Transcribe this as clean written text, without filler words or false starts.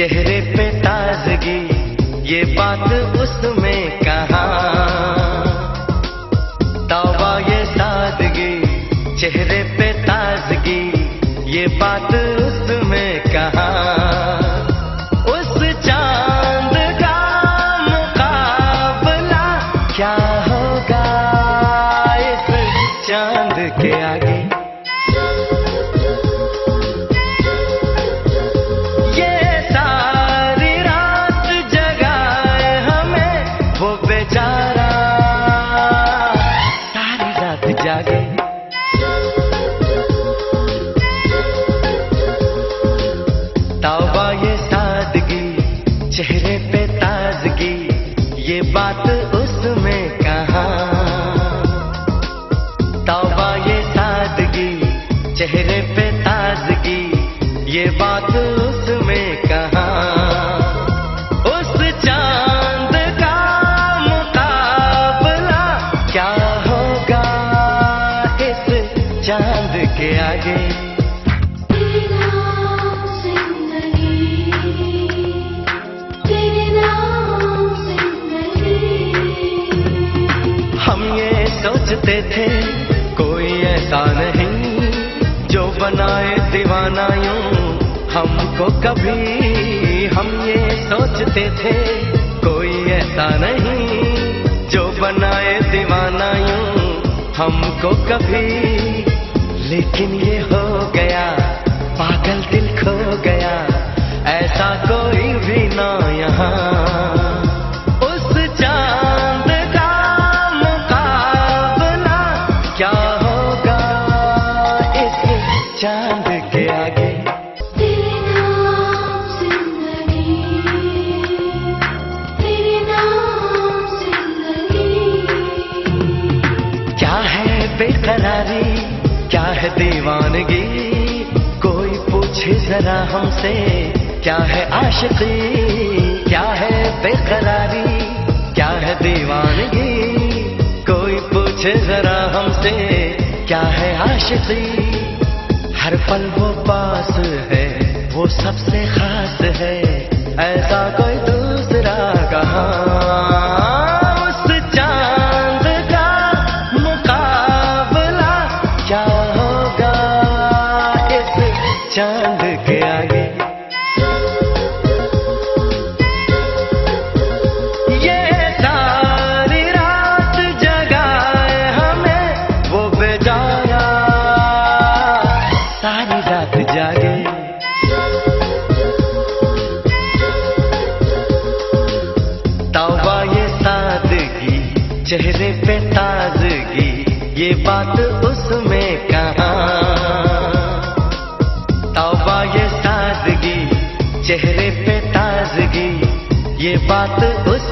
चेहरे पे ताजगी, ये बात उसमें कहाँ। तौबा ये सादगी, चेहरे पे ताजगी, ये बात उसमें कहाँ। उस चांद का मुकाबला क्या होगा इस चांद के आगे। ये सारी रात जगाए हमें वो बेचारा, सारी रात जागे। तौबा ये सादगी, चेहरे पे ताजगी, ये बात उसमें कहाँ। तौबा ये सादगी, चेहरे पे ताजगी, ये बात उसमें कहाँ। उस चांद का मुकाबला क्या होगा इस चांद के आगे। हम ये सोचते थे कोई ऐसा नहीं जो बनाए दीवाना यूं हमको कभी। हम ये सोचते थे कोई ऐसा नहीं जो बनाए दीवाना यूं हमको कभी। लेकिन ये हो गया, पागल दिल खो गया, ऐसा कोई भी ना यहाँ। चांद के आगे तेरे नाम जिंदगी, तेरे नाम जिंदगी। क्या है बेकरारी, क्या है दीवानगी, कोई पूछे जरा हमसे क्या है आशिकी। क्या है बेकरारी, क्या है दीवानगी, कोई पूछे जरा हमसे क्या है आशिकी। हर पल वो पास है, वो सबसे खास है, ऐसा कोई दूसरा कहाँ। उस चांद का मुकाबला क्या होगा इस चांद के आगे। ये सारी रात जगाए हमें वो बेचारा, सारी रात जागे। तौबा ये सादगी, चेहरे पे ताजगी, ये बात उसमें कहाँ। तौबा ये सादगी, चेहरे पे ताजगी, ये बात उस